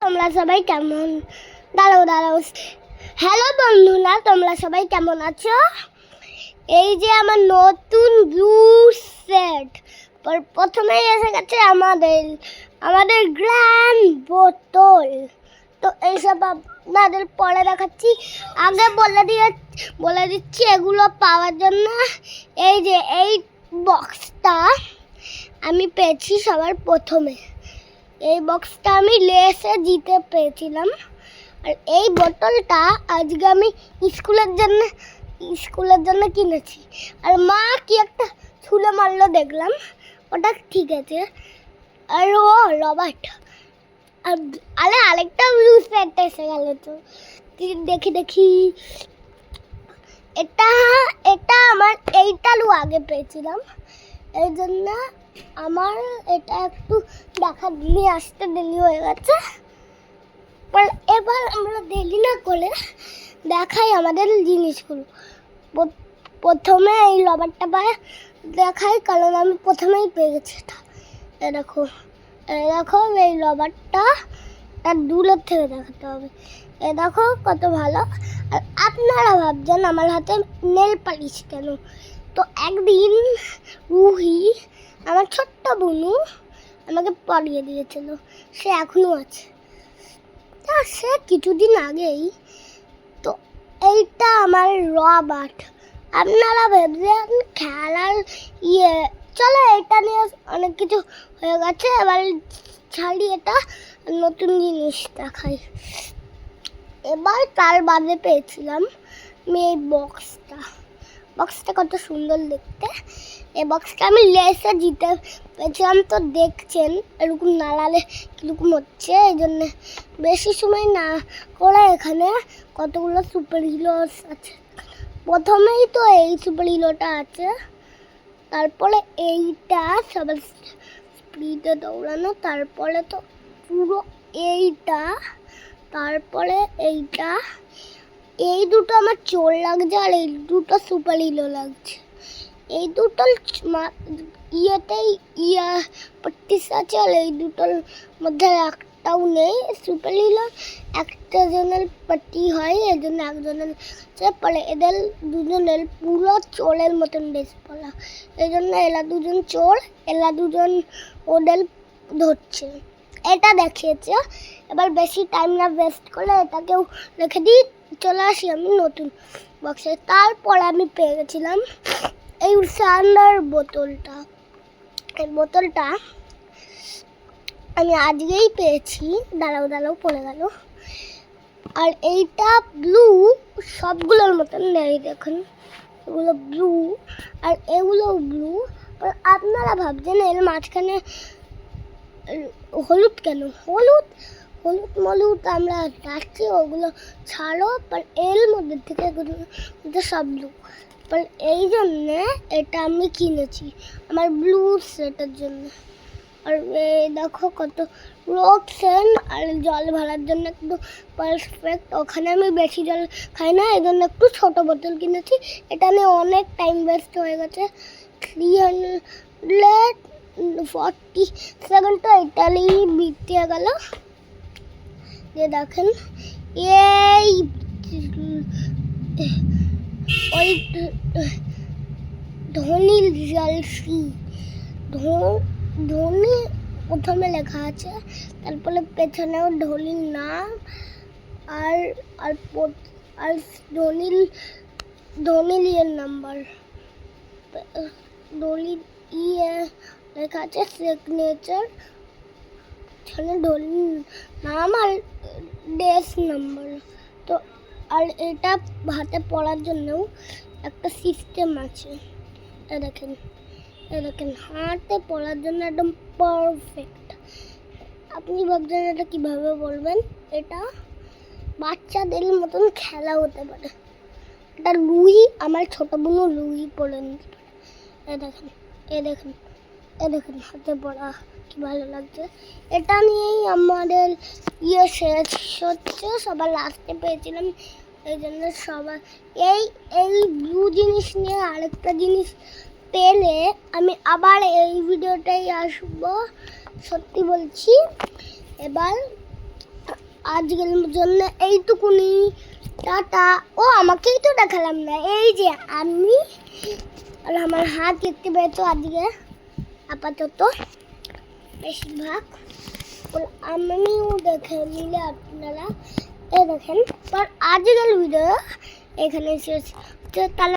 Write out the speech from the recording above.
তোমরা সবাই কেমন? দাঁড়াও। হ্যালো বন্ধুরা, তোমরা সবাই কেমন আছো? এই যে আমার নতুন ব্লু সেট, প্রথমেই এসে গেছে আমাদের গ্র্যান্ড বোতল। তো এইসব আপনাদের পরে দেখাচ্ছি। আগে বলে দিচ্ছি এগুলো পাওয়ার জন্য এই যে এই বক্সটা আমি পেয়েছি সবার প্রথমে। এই বক্সটা আমি লেসে জিতে পেয়েছিলাম। আর এই বোতলটা আজকে আমি স্কুলের জন্য কিনেছি। আর মা কি একটা ছুলে মারলো দেখলাম, ওটা ঠিক আছে। আর ও রবার্ট, আর আরেকটা ব্লু সেট এসে গেল। তো দেখি এটা আমার এইটারও আগে পেয়েছিলাম, এই জন্য আমার এটা একটু নিয়ে আসতে দেরি হয়ে গেছে। এবার আমরা দেরি না করে দেখাই আমাদের জিনিসগুলো। প্রথমে এই রবারটা দেখাই, কারণ আমি প্রথমেই পেয়ে গেছি এটা। দেখো এই রবারটা তার দূরের থেকে দেখাতে হবে। দেখো কত ভালো। আর আপনারা ভাবছেন আমার হাতে নেল পালিশ কেন? তো একদিন রুহি, আমার ছোট্ট বোনু, আমাকে পরিয়ে দিয়েছিল, সে এখনো আছে। তা সে কিছুদিন আগেই। তো এইটা আমার রবার্ট। আপনারা ভাবছেন খেলার চলো এটা নিয়ে অনেক কিছু হয়ে গেছে, এবার ছাড়ি এটা, নতুন জিনিস দেখাই। এবার তার বাদে পেয়েছিলাম আমি এই বক্সটা কত সুন্দর দেখতে। এই বক্সটা আমি লেসে জিতে পেয়েছিলাম। তো দেখছেন এরকম নাড়ালে কীরকম হচ্ছে। এই জন্যে বেশি সময় না করে এখানে কতগুলো সুপার হিরো আছে। প্রথমেই তো এই সুপার হিরোটা আছে, তারপরে এইটা সবার স্পিডে দৌড়ানো, তারপরে তো পুরো এইটা, তারপরে এইটা। এই দুটো আমার চোর লাগছে, আর এই দুটো সুপার হিরো লাগছে। এই দুটোর প্র্যাকটিস আছে, আর এই দুটোর মধ্যে একটাও নেই। সুপার হিরো একটা জনের পার্টি হয়, এই জন্য একজনের পরে এদের দুজনের পুরো চোরের মতন বেশ পড়া। এই জন্য এরা দুজন চোর, এরা দুজন ওদের ধরছে। এটা দেখিয়েছে। এবার বেশি টাইম না ওয়েস্ট করে এটাকেও রেখে দিই, চলে আসি আমি নতুন বক্সে। তারপর আমি পেয়ে গেছিলাম এই সান্ডার বোতলটা। এই বোতলটা আমি আজকেই পেয়েছি। দাঁড়াও পড়ে গেল। আর এইটা ব্লু, সবগুলোর মতন নেই, দেখুন এগুলো ব্লু আর এগুলো ব্লু। আপনারা ভাবছেন এর মাঝখানে হলুদ কেন? হলুদ আমরা রাখছি, ওগুলো ছাড়ো। এর মধ্যে থেকে এগুলো সব ব্লু। এই জন্যে এটা আমি কিনেছি আমার ব্লু সেটের জন্য। আর দেখো কত রোকসেন, আর জল ভরার জন্য একটু পারফেক্ট। ওখানে আমি বেশি জল খাই না, এই জন্য একটু ছোটো বোতল কিনেছি। এটা নিয়ে অনেক টাইম ওয়েস্ট হয়ে গেছে। 347 তো এটাই বিতে গেল। যে দেখেন এই ওই ধনী জলসি ধনী প্রথমে লেখা আছে, তারপরে পেছনেও ধোনির নাম, আর ধোনির নাম্বার, ধোনির লেখা আছে সিগনেচার, ধোনির নাম আর ডেস নাম্বার। তো আর এটা হাতে পড়ার জন্যও একটা সিস্টেম আছে। দেখেন হাতে পড়ার জন্য একদম পারফেক্ট। আপনি ভাবছেন এটা কীভাবে বলবেন? এটা বাচ্চাদের মতন খেলা হতে পারে। এটা লুই, আমার ছোটো বোনও লুই পড়ে নিতে পারে। এ দেখেন হাতে পড়া কি ভালো লাগছে। এটা নিয়েই আমাদের শেষ হচ্ছে। সবার লাস্টে পেয়েছিলাম, এই জন্য সবার এই ব্লু জিনিস নিয়ে আরেকটা জিনিস পেলে আমি আবার এই ভিডিওটাই আসবো, সত্যি বলছি। এবার আজকের জন্য এইটুকুনি, টাটা। ও আমাকেই তো দেখালাম না, এই যে আমি আর আমার হাত দেখতে পেয়েছো আজকে আপাতত বেশিরভাগ, আমিও দেখে নিলে আপনারা দেখেন। আর আজকের ভিডিও এখানে শেষ। তাহলে